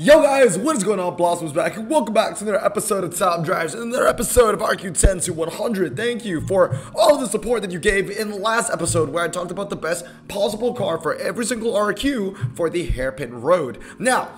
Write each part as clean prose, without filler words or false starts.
Yo guys, what is going on? Blossom's back and welcome back to another episode of Top Drives and another episode of RQ10-100. Thank you for all of the support that you gave in the last episode where I talked about the best possible car for every single RQ for the hairpin road. Now,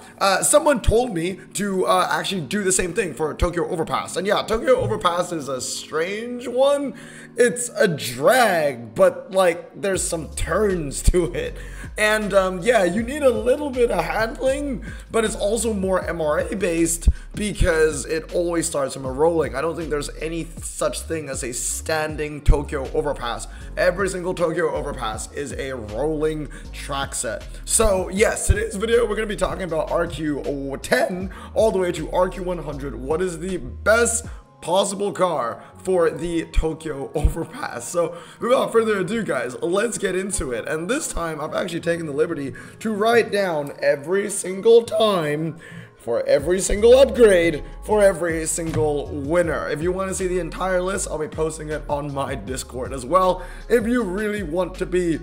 someone told me to actually do the same thing for Tokyo Overpass. And yeah, Tokyo Overpass is a strange one. It's a drag, but like there's some turns to it. And yeah, you need a little bit of handling, but it's also more MRA based because it always starts from a rolling. I don't think there's any such thing as a standing Tokyo Overpass. Every single Tokyo Overpass is a rolling track set. So yes, today's video we're going to be talking about RQ10 all the way to RQ100. What is the best possible car for the Tokyo Overpass? So without further ado guys, let's get into it. And this time I've actually taken the liberty to write down every single time for every single upgrade for every single winner. If you want to see the entire list, I'll be posting it on my Discord as well if you really want to be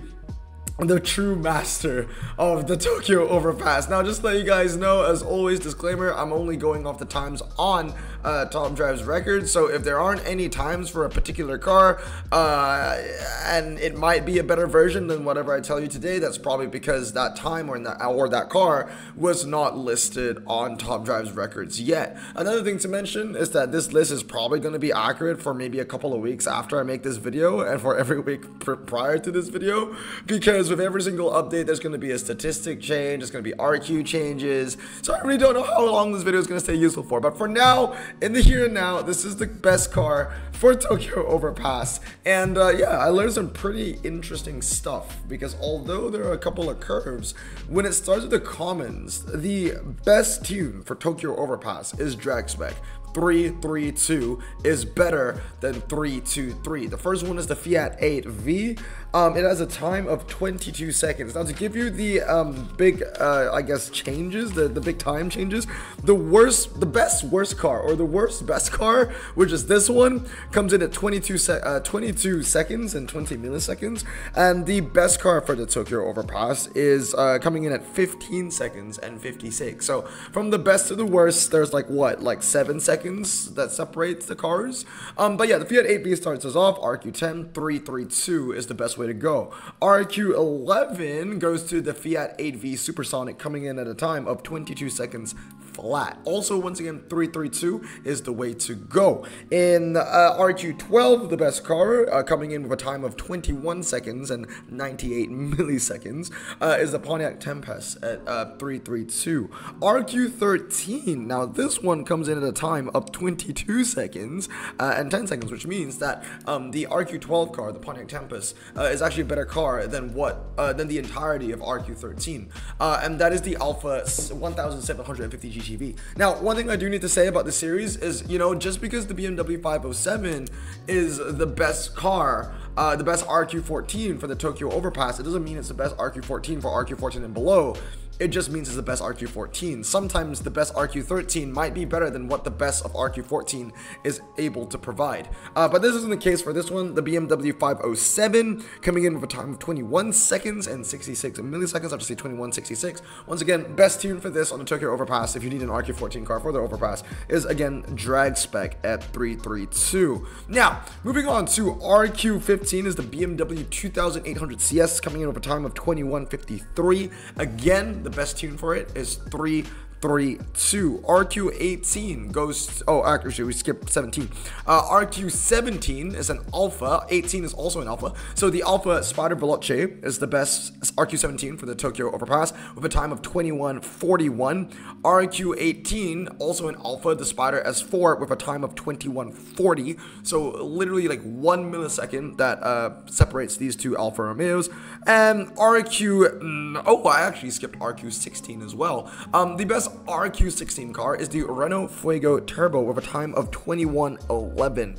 the true master of the Tokyo Overpass. Now, just to let you guys know, as always, disclaimer, I'm only going off the times on Top Drive's record. So if there aren't any times for a particular car, and it might be a better version than whatever I tell you today, that's probably because that time or that car was not listed on Top Drive's records yet. Another thing to mention is that this list is probably going to be accurate for maybe a couple of weeks after I make this video and for every week prior to this video, because with every single update there's going to be a statistic change, there's going to be RQ changes, so I really don't know how long this video is going to stay useful for. But for now, in the here and now, this is the best car for Tokyo Overpass. And yeah, I learned some pretty interesting stuff, because although there are a couple of curves, when it starts with the commons, the best tune for Tokyo Overpass is drag spec. 332 is better than 323. The first one is the Fiat 8V. It has a time of 22 seconds. Now, to give you the big, I guess, changes, the big time changes, the best worst car, or the worst best car, which is this one, comes in at 22 seconds and 20 milliseconds. And the best car for the Tokyo Overpass is coming in at 15 seconds and 56. So from the best to the worst, there's like what, like 7 seconds that separates the cars. But yeah, the Fiat 8V starts us off. RQ10 332 is the best way to go. RQ11 goes to the Fiat 8V Supersonic, coming in at a time of 22 seconds flat. Also, once again, 332 is the way to go. In RQ12, the best car, coming in with a time of 21 seconds and 98 milliseconds, is the Pontiac Tempest at 332. RQ13, now this one comes in at a time of 22 seconds and 10 seconds, which means that the RQ12 car, the Pontiac Tempest, is actually a better car than than the entirety of RQ13, and that is the Alpha 1750 GTV. Now, one thing I do need to say about this series is, you know, just because the BMW 507 is the best car, the best RQ14 for the Tokyo Overpass, it doesn't mean it's the best RQ14 for RQ14 and below. It just means it's the best RQ14. Sometimes the best RQ13 might be better than what the best of RQ14 is able to provide. But this isn't the case for this one. The BMW 507 coming in with a time of 21 seconds and 66 milliseconds. I'll just say 2166. Once again, best tune for this on the Tokyo Overpass, if you need an RQ14 car for the Overpass, is again drag spec at 332. Now, moving on to RQ15 is the BMW 2800 CS, coming in with a time of 2153. Again, the best tune for it is 332. RQ18 goes, oh, actually we skipped 17. RQ17 is an Alpha, 18 is also an Alpha. So the Alpha Spider Veloce is the best RQ17 for the Tokyo Overpass with a time of 2141. RQ18, also an Alpha, the Spider S4 with a time of 2140. So literally like 1 millisecond that separates these two Alfa Romeos. And oh, I actually skipped RQ16 as well. The best RQ16 car is the Renault Fuego Turbo with a time of 2111.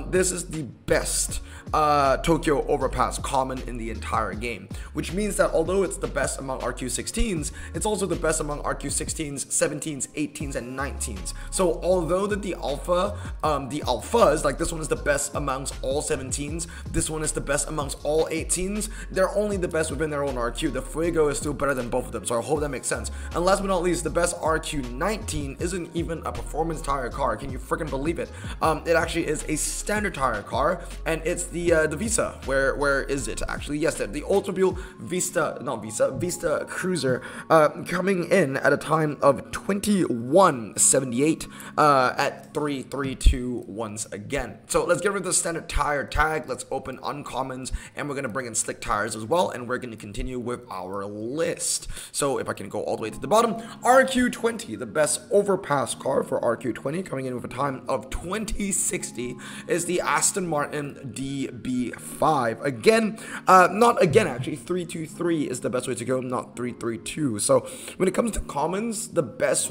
This is the best Tokyo Overpass common in the entire game, which means that although it's the best among RQ16s, it's also the best among RQ16s, 17s, 18s, and 19s. So although that the Alphas, like this one is the best amongst all 17s, this one is the best amongst all 18s, they're only the best within their own RQ. The Fuego is still better than both of them, so I hope that makes sense. And last but not least, the best RQ19 isn't even a performance tire car. Can you freaking believe it? It actually is a standard tire car, and it's the Vista. Where is it actually? Yes, the Ultrabuill Vista Cruiser, coming in at a time of 21.78 at 332 once again. So let's get rid of the standard tire tag. Let's open uncommons, and we're gonna bring in slick tires as well, and we're gonna continue with our list. So if I can go all the way to the bottom, RQ20, the best overpass car for RQ20, coming in with a time of 2060, is the Aston Martin DB5. Again, not again actually, 323 is the best way to go, not 332. So when it comes to commons, the best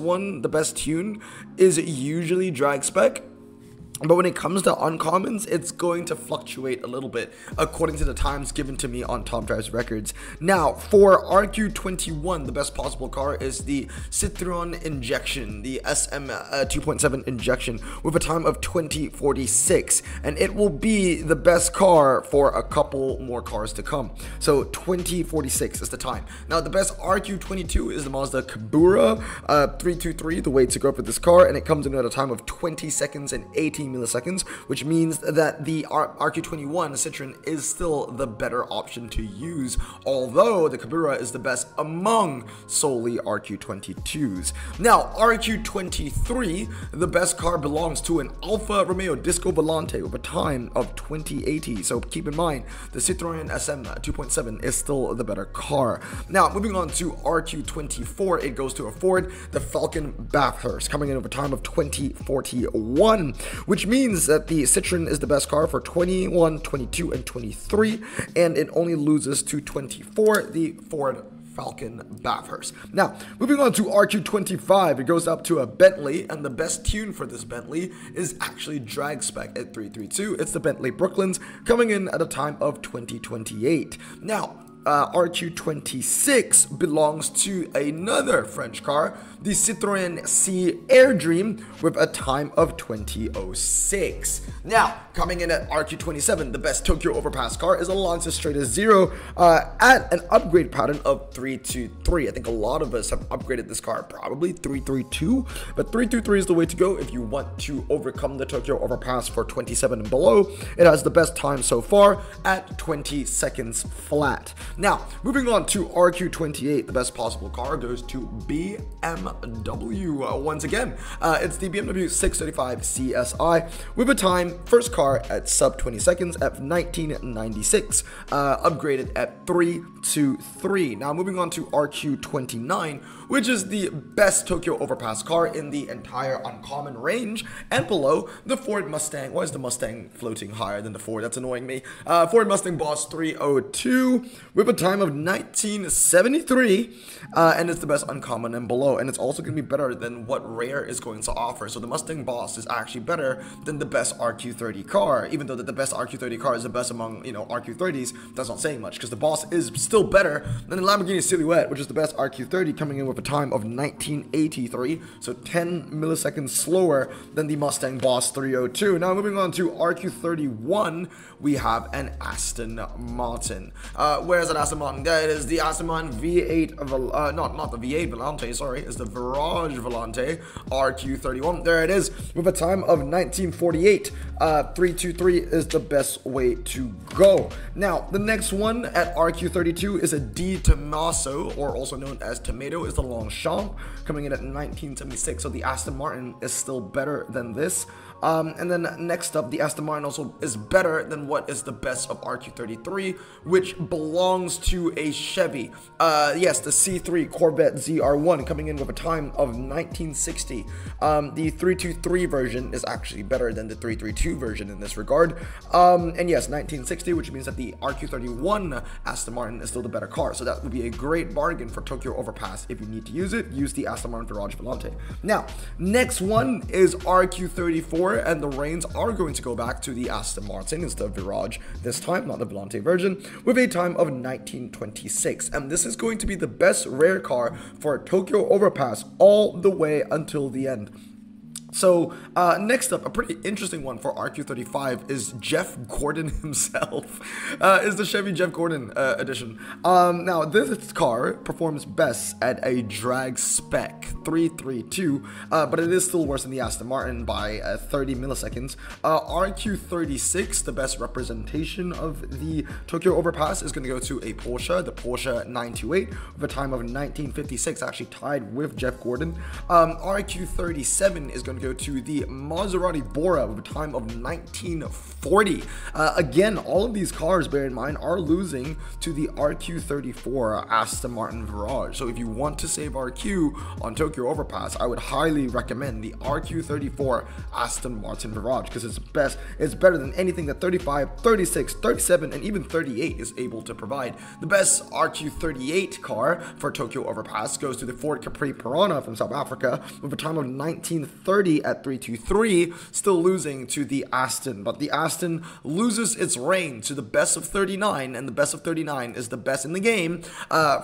tune is usually drag spec. But when it comes to uncommons, it's going to fluctuate a little bit according to the times given to me on Top Drive's records. Now, for RQ21, the best possible car is the Citroen Injection, the SM 2.7 Injection, with a time of 2046. And it will be the best car for a couple more cars to come. So 2046 is the time. Now, the best RQ22 is the Mazda Kabura 323, the way to go for this car. And it comes in at a time of 20 seconds and 18 milliseconds, which means that the RQ21 Citroen is still the better option to use, although the Kabura is the best among solely RQ22s. Now, RQ23, the best car belongs to an Alfa Romeo Disco Volante with a time of 2080, so keep in mind, the Citroen SM 2.7 is still the better car. Now, moving on to RQ24, it goes to a Ford, the Falcon Bathurst, coming in with a time of 2041, which means that the Citroen is the best car for 21, 22, and 23, and it only loses to 24, the Ford Falcon Bathurst. Now, moving on to RQ25, it goes up to a Bentley, and the best tune for this Bentley is actually drag spec at 332. It's the Bentley Brooklands, coming in at a time of 2028. Now, RQ26 belongs to another French car, the Citroen C Airdream, with a time of 2006. Now, coming in at RQ27, the best Tokyo Overpass car is a Lancer Strata Zero at an upgrade pattern of 323. I think a lot of us have upgraded this car, probably 332, but 323 is the way to go if you want to overcome the Tokyo Overpass for 27 and below. It has the best time so far at 20 seconds flat. Now, moving on to RQ28, the best possible car goes to BMW. Once again, it's the BMW 635 CSI with a time, first car at sub 20 seconds at 1996, upgraded at 323. Now, moving on to RQ29, which is the best Tokyo Overpass car in the entire uncommon range, and below, the Ford Mustang. Why is the Mustang floating higher than the Ford? That's annoying me. Ford Mustang Boss 302 with a time of 1973, and it's the best uncommon and below, and it's also going to be better than what Rare is going to offer. So the Mustang Boss is actually better than the best RQ30 car, even though the best RQ30 car is the best among, RQ30s. That's not saying much, because the Boss is still better than the Lamborghini Silhouette, which is the best RQ30, coming in with a time of 1983, so 10 milliseconds slower than the Mustang Boss 302. Now, moving on to RQ31, we have an Aston Martin. Where's that Aston Martin? There it is, the Aston Martin V8, not the V8 Volante, sorry, it's the Virage Volante RQ31. There it is, with a time of 1948. 323 is the best way to go. Now, the next one at RQ32 is a D Tomaso, or also known as Tomato, is the Longchamp, coming in at 1976. So the Aston Martin is still better than this. And then next up, the Aston Martin also is better than what is the best of RQ33, which belongs to a Chevy. Yes, the C3 Corvette ZR1, coming in with a time of 1960. The 323 version is actually better than the 332 version in this regard. And yes, 1960, which means that the RQ31 Aston Martin is still the better car. So that would be a great bargain for Tokyo Overpass. If you need to use it, use the Aston Martin Virage Volante. Now, next one is RQ34. And the reins are going to go back to the Aston Martin instead of Virage this time, not the Volante version, with a time of 1926. And this is going to be the best rare car for Tokyo Overpass all the way until the end. So next up, a pretty interesting one for RQ35 is Jeff Gordon himself. Is the Chevy Jeff Gordon edition. Now this car performs best at a drag spec 332, but it is still worse than the Aston Martin by 30 milliseconds. RQ36, the best representation of the Tokyo Overpass, is going to go to a Porsche, the Porsche 928, with a time of 1956, actually tied with Jeff Gordon. RQ37 is going to go to the Maserati Bora with a time of 1940. Again, all of these cars, bear in mind, are losing to the RQ34 Aston Martin Virage. So if you want to save RQ on Tokyo Overpass, I would highly recommend the RQ34 Aston Martin Virage, because it's better than anything that 35, 36, 37, and even 38 is able to provide. The best RQ38 car for Tokyo Overpass goes to the Ford Capri Piranha from South Africa with a time of 1930 at 323, still losing to the Aston. But the Aston loses its reign to the best of 39, and the best of 39 is the best in the game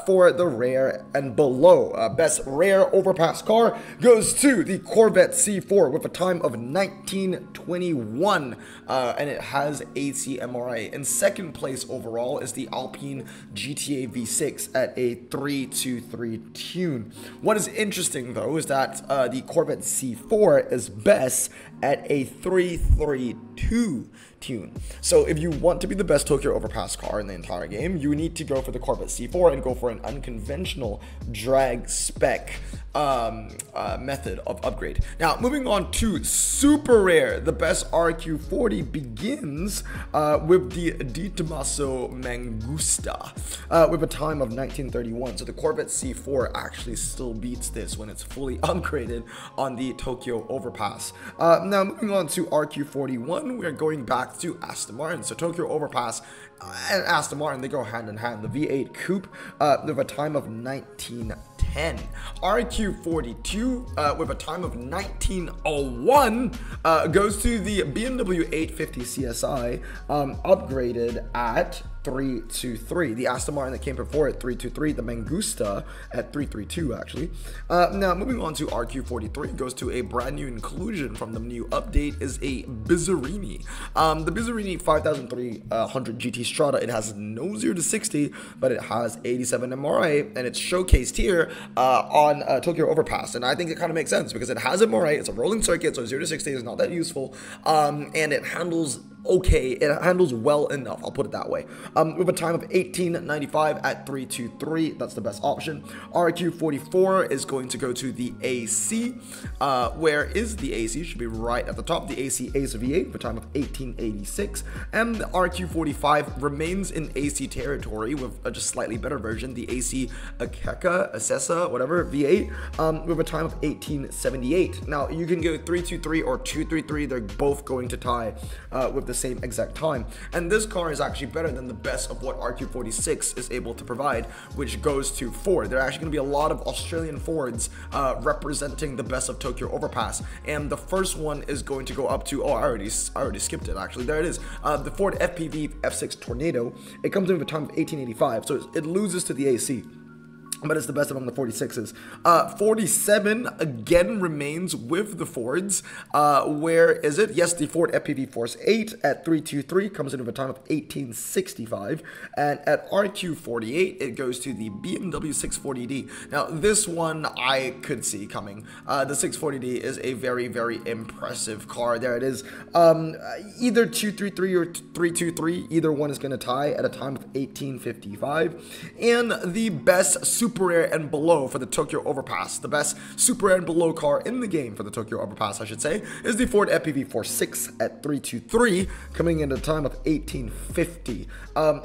for the rare and below. Best rare overpass car goes to the Corvette C4 with a time of 1921, and it has ACMRA. In second place overall is the Alpine GTA V6 at a 323 tune. What is interesting though is that the Corvette C4 is best at a 332 tune. So if you want to be the best Tokyo Overpass car in the entire game, you need to go for the Corvette C4 and go for an unconventional drag spec method of upgrade. Now, moving on to super rare, the best RQ40 begins with the Di Tommaso Mangusta with a time of 1931. So the Corvette C4 actually still beats this when it's fully upgraded on the Tokyo Overpass. Now, moving on to RQ41, we are going back to Aston Martin. So Tokyo Overpass and Aston Martin, they go hand in hand. The V8 Coupe with a time of 1910. RQ42 with a time of 1901 goes to the BMW 850 CSI upgraded at 323. The Aston Martin that came before at 323, the Mangusta at 332 actually. Now moving on to RQ43, goes to a brand new inclusion from the new update, is a Bizzarini. The Bizzarini 5300 GT Strada, it has no 0 to 60, but it has 87 MRA, and it's showcased here on Tokyo Overpass. And I think it kind of makes sense because it has MRA, it's a rolling circuit, so 0 to 60 is not that useful, and it handles okay, it handles well enough, I'll put it that way. With a time of 1895 at 323, that's the best option. RQ44 is going to go to the AC. Where is the AC? Should be right at the top. The AC Ace V8 with a time of 1886, and the RQ45 remains in AC territory with a just slightly better version, the AC Akeka, Assessa, whatever, V8, with a time of 1878. Now, you can go 323 or 233, they're both going to tie with the same exact time, and this car is actually better than the best of what RQ46 is able to provide, which goes to Ford. There are actually going to be a lot of Australian Fords representing the best of Tokyo Overpass, and the first one is going to go up to, oh, I already skipped it actually, there it is, the Ford FPV F6 Tornado. It comes in with a time of 1885, so it loses to the AC, but it's the best among the 46s. 47 again remains with the Fords. Where is it? Yes, the Ford FPV Force 8 at 323 comes in with a time of 1865, and at RQ48 it goes to the BMW 640D. Now this one I could see coming. The 640D is a very, very impressive car. There it is. Either 233 or 323, either one is going to tie at a time of 1855, and the best super rare and below for the Tokyo Overpass, the best super rare and below car in the game for the Tokyo Overpass, I should say, is the Ford FPV Force 6 at 323, coming in at a time of 1850.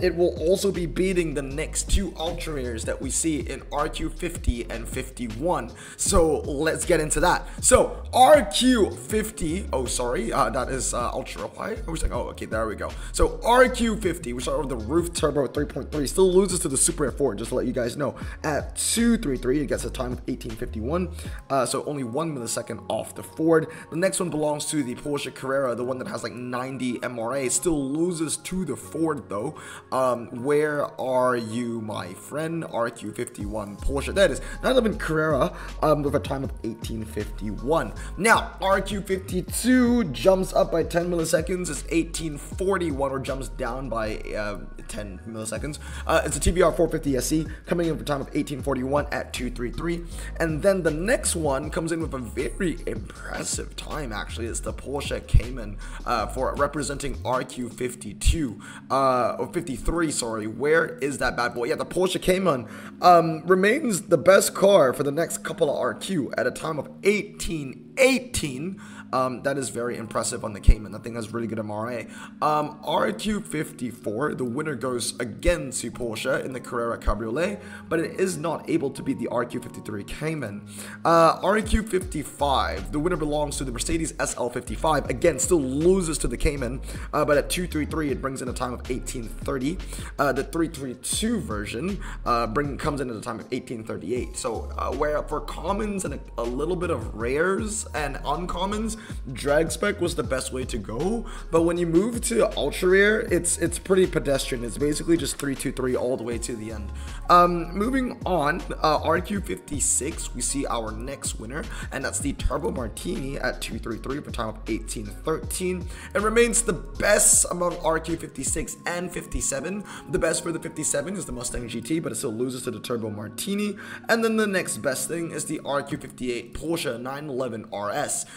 It will also be beating the next two ultra rares that we see in RQ50 and 51. So let's get into that. So RQ50, oh sorry, that is ultra. Why? I was like, oh okay, there we go. So RQ50, which are the roof turbo 3.3, still loses to the super rare Ford, just to let you guys know, at 233. It gets a time of 1851, so only 1 millisecond off the Ford. The next one belongs to the Porsche Carrera, the one that has like 90 MRA. It still loses to the Ford though. Where are you, my friend? RQ51 Porsche. That is 911 Carrera with a time of 1851. Now, RQ52 jumps up by 10 milliseconds. It's 1841, or jumps down by 10 milliseconds. It's a TBR 450 SE coming in with a time of 1841 at 233. And then the next one comes in with a very impressive time, actually. It's the Porsche Cayman for representing RQ52, or 53, sorry. Where is that bad boy? Yeah, the Porsche Cayman remains the best car for the next couple of RQ at a time of 1818. That is very impressive on the Cayman. That thing has really good MRA. RQ54, the winner goes again to Porsche in the Carrera Cabriolet, but it is not able to beat the RQ53 Cayman. RQ55, the winner belongs to the Mercedes SL55. Again, still loses to the Cayman, but at 233, it brings in a time of 1830. The 332 version comes in at a time of 1838. So where for commons and a little bit of rares and uncommons, drag spec was the best way to go, but when you move to ultra rare, it's pretty pedestrian. It's basically just 323 all the way to the end. Moving on, RQ56, we see our next winner, and that's the Turbo Martini at 233 for a time of 1813. It remains the best among RQ56 and 57. The best for the 57 is the Mustang GT, but it still loses to the Turbo Martini. And then the next best thing is the RQ58 Porsche 911 RS.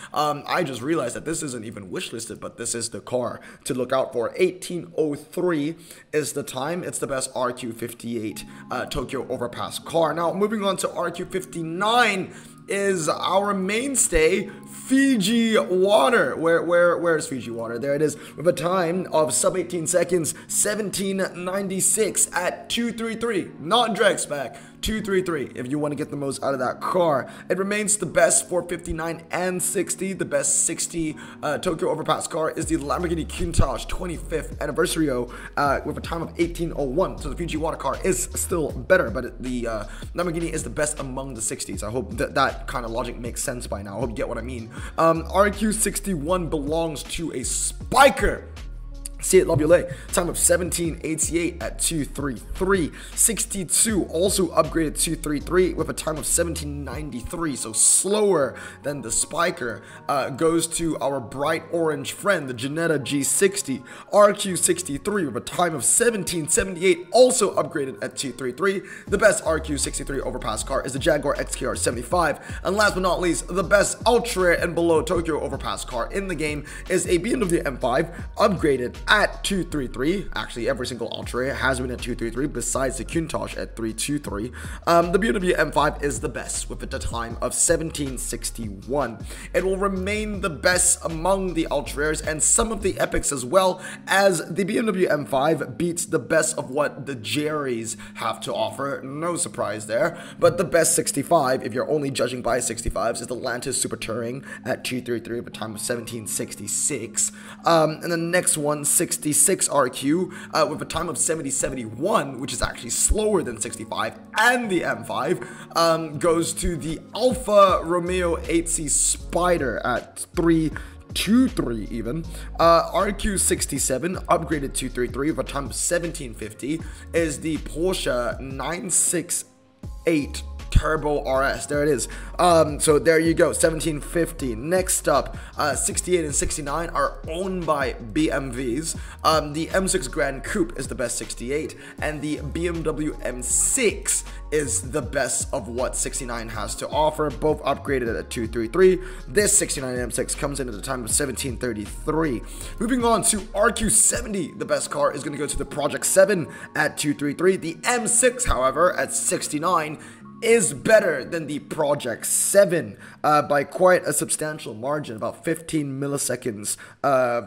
I just realized that this isn't even wishlisted, but this is the car to look out for. 1803 is the time. It's the best RQ58 Tokyo Overpass car. Now, moving on to RQ59 is our mainstay, Fiji Water. Where's Fiji Water? There it is, with a time of sub 18 seconds, 1796 at 233. Not drag spec, 233 if you want to get the most out of that car. It remains the best for 59 and 60. The best 60 Tokyo Overpass car is the Lamborghini Countach 25th Anniversary with a time of 1801. So the Fiji Water car is still better, but the Lamborghini is the best among the 60s. I hope that kind of logic makes sense by now. I hope you get what I mean. RQ61 belongs to a spiker. See it, Labulé. Time of 1788 at 233. 62 also upgraded 233 with a time of 1793, so slower than the spiker. Goes to our bright orange friend, the Ginetta G60. RQ63 with a time of 1778, also upgraded at 233. The best RQ63 overpass car is the Jaguar XKR 75. And last but not least, the best ultra rare and below Tokyo overpass car in the game is a BMW M5 upgraded at 233. Actually, every single ultra rare has been at 233 besides the Countach at 323. The BMW M5 is the best with a time of 1761. It will remain the best among the ultra rares and some of the epics, as well as the BMW M5 beats the best of what the Jerry's have to offer. No surprise there. But the best 65, if you're only judging by 65s, is the Lantis Super Touring at 233 with a time of 1766. And the next one, 66 RQ with a time of 7071, which is actually slower than 65, and the M5 goes to the Alfa Romeo 8C Spider at 323 even. RQ67 upgraded 233 with a time of 1750 is the Porsche 968 Turbo RS. There it is. So there you go, 1750. Next up, 68 and 69 are owned by BMWs. The M6 Grand Coupe is the best 68, and the BMW M6 is the best of what 69 has to offer, both upgraded at 233. This 69 M6 comes in at a time of 1733. Moving on to RQ70, the best car is going to go to the Project 7 at 233. The M6, however, at 69 is better than the Project 7 by quite a substantial margin, about 15 milliseconds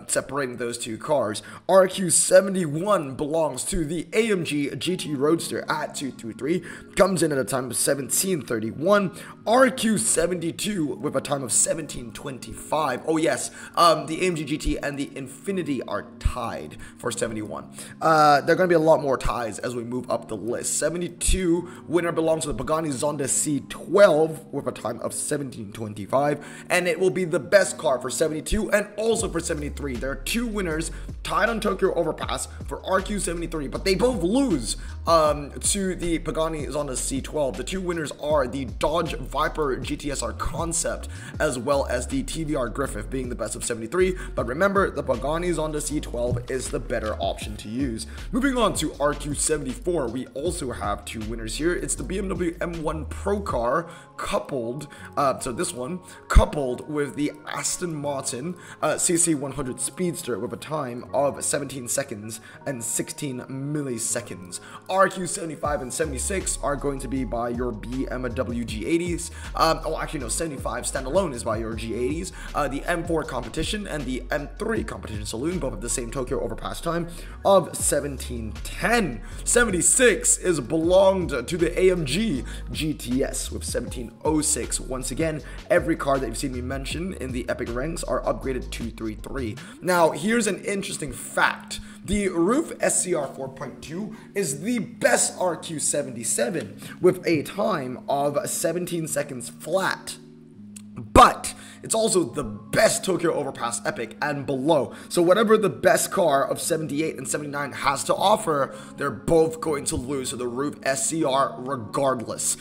separating those two cars. RQ71 belongs to the AMG GT Roadster at 223, comes in at a time of 17:31. RQ72 with a time of 17:25. Oh yes, the AMG GT and the Infinity are tied for 71. There are going to be a lot more ties as we move up the list. 72 winner belongs to the Pagani Zonda C12 with a time of 17:25, and it will be the best car for 72 and also for 73. There are two winners tied on Tokyo Overpass for RQ73, but they both lose to the Pagani Zonda C12. The two winners are the Dodge Viper GTSR Concept as well as the TVR Griffith, being the best of 73. But remember, the Pagani Zonda C12 is the better option to use. Moving on to RQ74, we also have two winners here. It's the BMW M1 Pro car coupled, so this one, coupled with the Aston Martin CC100 Speedster with a time of 17 seconds and 16 milliseconds. RQ75 and 76 are going to be by your BMW G80s. Oh, actually no, 75 standalone is by your G80s. The M4 competition and the M3 competition saloon both have the same Tokyo Overpass time of 17:10. 76 is belonged to the AMG GTS with 17:06. Once again, every car that you've seen me mention in the epic ranks are upgraded to 233. Now, here's an interesting fact. The Roof SCR 4.2 is the best RQ77 with a time of 17 seconds flat. But it's also the best Tokyo Overpass Epic and below. So whatever the best car of 78 and 79 has to offer, they're both going to lose to the Roof SCR regardless.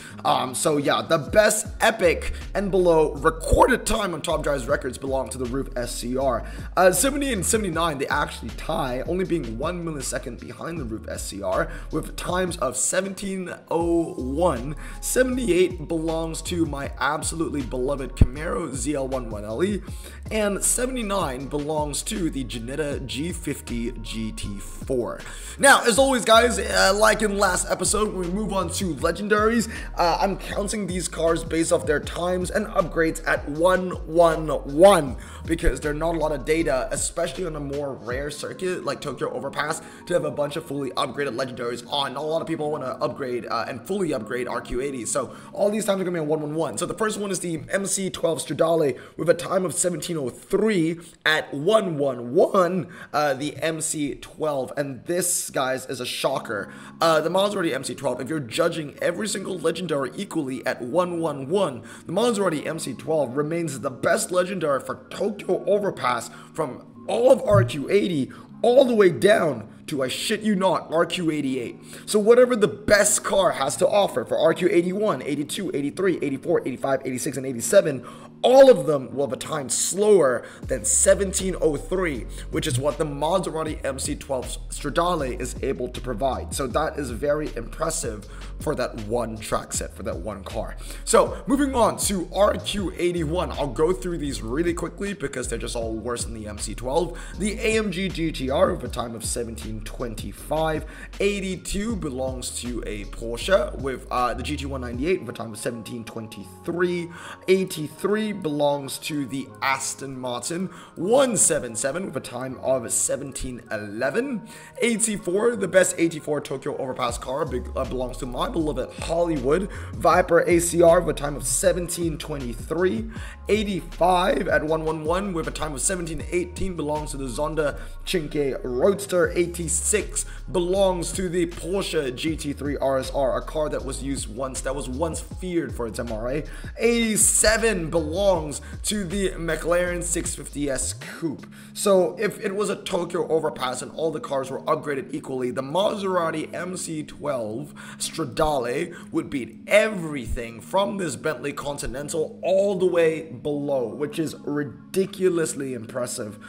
So yeah, the best Epic and below recorded time on Top Drive's records belong to the Roof SCR. 78 and 79, they actually tie, only being 1 millisecond behind the Roof SCR with times of 17:01. 78 belongs to my absolutely beloved Camaro ZL11LE, and 79 belongs to the Ginetta G50 GT4. Now, as always, guys, like in last episode, when we move on to legendaries, I'm counting these cars based off their times and upgrades at 111 because there's not a lot of data, especially on a more rare circuit like Tokyo Overpass, to have a bunch of fully upgraded legendaries on. Not a lot of people want to upgrade and fully upgrade RQ80, so all these times are going to be on 111. So the first one is the MC12 Stradale with a time of 17:03 at 111, the MC12, and this, guys, is a shocker. The Maserati MC12, if you're judging every single legendary equally at 111, the Maserati MC12 remains the best legendary for Tokyo Overpass from all of RQ80 all the way down to, I shit you not, RQ88. So whatever the best car has to offer for RQ81, 82, 83, 84, 85, 86, and 87, all of them will have a time slower than 17:03, which is what the Maserati MC12 Stradale is able to provide. So that is very impressive for that one track set, for that one car. So moving on to RQ81, I'll go through these really quickly because they're just all worse than the MC12. The AMG GTR with a time of 17:25. 82 belongs to a Porsche with the GT198 with a time of 17:23. 83 belongs to the Aston Martin 177 with a time of 17:11. 84, the best 84 Tokyo Overpass car belongs to my beloved Hollywood Viper ACR with a time of 17:23. 85 at 111 with a time of 17:18 belongs to the Zonda Cinque Roadster. 86 belongs to the Porsche GT3 RSR, a car that was used once, that was once feared for its MRA. 87 belongs to the McLaren 650S Coupe. So if it was a Tokyo Overpass and all the cars were upgraded equally, the Maserati MC12 Stradale would beat everything from this Bentley Continental all the way below, which is ridiculously impressive.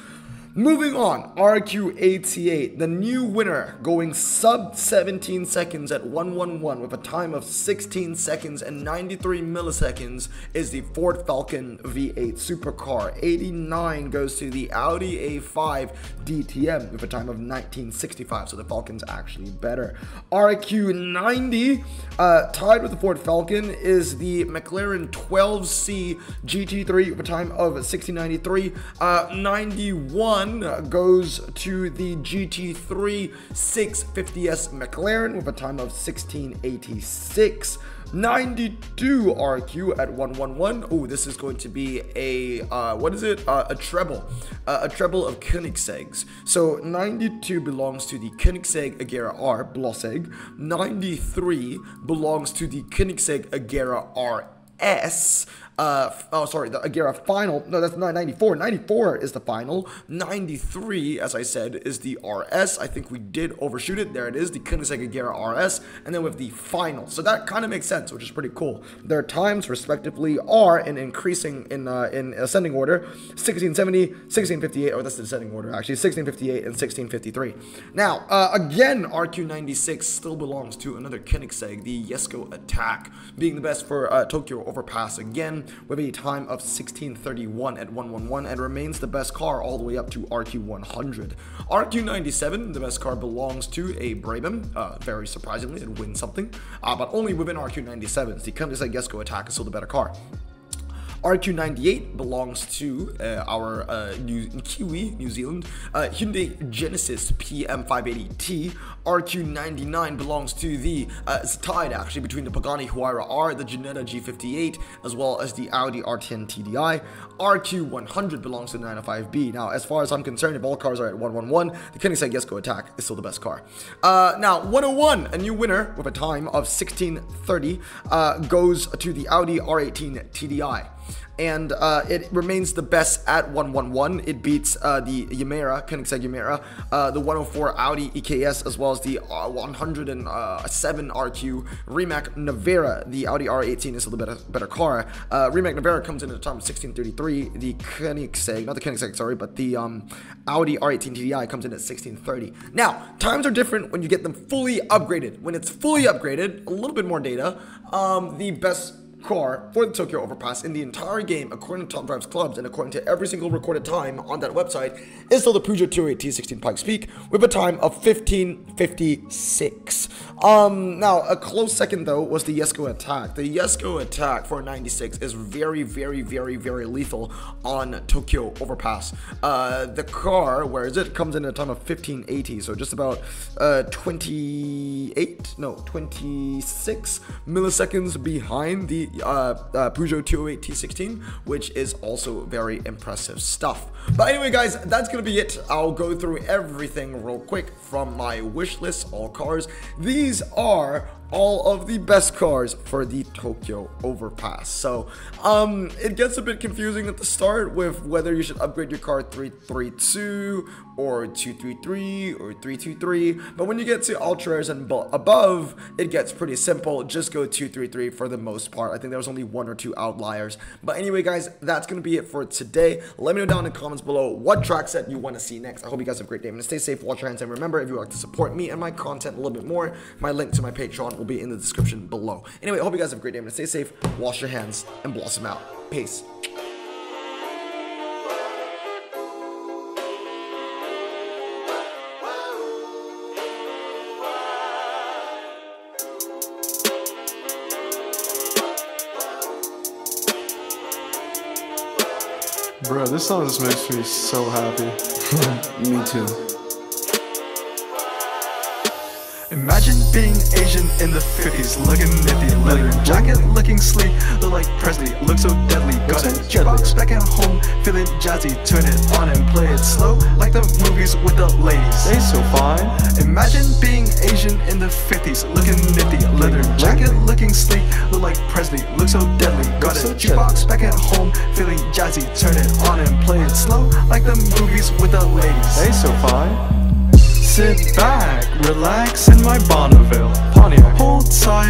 Moving on, RQ88, the new winner, going sub 17 seconds at 111 with a time of 16 seconds and 93 milliseconds, is the Ford Falcon V8 supercar. 89 goes to the Audi A5 DTM with a time of 1965, so the Falcon's actually better. RQ90, tied with the Ford Falcon, is the McLaren 12C GT3 with a time of 1693. 91 goes to the GT3 650S McLaren with a time of 1686. 92 RQ at 111. Oh, this is going to be a what is it? A treble of Koenigsegg's. So 92 belongs to the Koenigsegg Agera R Blossegg. 93 belongs to the Koenigsegg Agera RS. The Agera final. No, that's not 94. 94 is the final. 93, as I said, is the RS. I think we did overshoot it. There it is, the Koenigsegg Agera RS. And then with the final. So that kind of makes sense, which is pretty cool. Their times, respectively, are in increasing in ascending order: 1670, 1658. Oh, that's the descending order, actually. 1658 and 1653. Now, again, RQ96 still belongs to another Koenigsegg, the Jesko Attack, being the best for Tokyo Overpass again, with a time of 1631 at 111, and remains the best car all the way up to RQ10-100. RQ97, the best car, belongs to a Brabham. Very surprisingly, it wins something, but only within RQ97. The Koenigsegg Jesko Attack is still the better car. RQ98 belongs to our Kiwi, New Zealand, Hyundai Genesis PM580T. RQ99 belongs to the, it's tied actually between the Pagani Huayra R, the Ginetta G58, as well as the Audi R10 TDI. RQ100 belongs to the 905B. Now, as far as I'm concerned, if all cars are at 111, the Koenigsegg Jesko Attack is still the best car. Now, 101, a new winner with a time of 1630, goes to the Audi R18 TDI. And it remains the best at 111. It beats the Yamera, Koenigsegg Yamera, the 104 Audi EKS, as well as the 107 RQ Rimac Navara. The Audi R18 is still the better car. Rimac Navara comes in at the time of 1633. The Koenigsegg, not the Koenigsegg, sorry, but the Audi R18 TDI comes in at 1630. Now, times are different when you get them fully upgraded. When it's fully upgraded, a little bit more data, the best car for the Tokyo Overpass in the entire game, according to Top Drives Clubs and according to every single recorded time on that website, is still the Peugeot 208 T16 Pikes Peak with a time of 1556. Now, a close second though was the Jesko Attack. The Jesko Attack for 96 is very, very, very, very lethal on Tokyo Overpass. The car, where is it, comes in at a time of 1580, so just about 26 milliseconds behind the Peugeot 208 T16, which is also very impressive stuff. But anyway, guys, that's gonna be it. I'll go through everything real quick from my wish list, all cars. These are all of the best cars for the Tokyo Overpass. So it gets a bit confusing at the start with whether you should upgrade your car 332 or 233 or 323, but when you get to ultras and above, it gets pretty simple. Just go 233 for the most part. I think there was only one or two outliers. But anyway, guys, that's gonna be it for today. Let me know down in the comments below what track set you want to see next. I hope you guys have a great day, and stay safe, wash your hands, and remember, if you would like to support me and my content a little bit more, my link to my Patreon will be in the description below. Anyway, I hope you guys have a great day, and stay safe, wash your hands, and blossom out. Peace. Bro, this song just makes me so happy. Me too. Imagine being Asian in the 50s, looking nifty, leather jacket, looking sleek, look like Presley, look so deadly. Got a jukebox back at home, feeling jazzy, turn it on and play it slow, like the movies with the ladies. They so fine. Imagine being Asian in the 50s, looking nifty, leather jacket, looking sleek, look like Presley, look so deadly. Got a jukebox back at home, feeling jazzy, turn it on and play it slow, like the movies with the ladies. They so fine. Sit back, relax in my Bonneville Pontiac. Hold tight.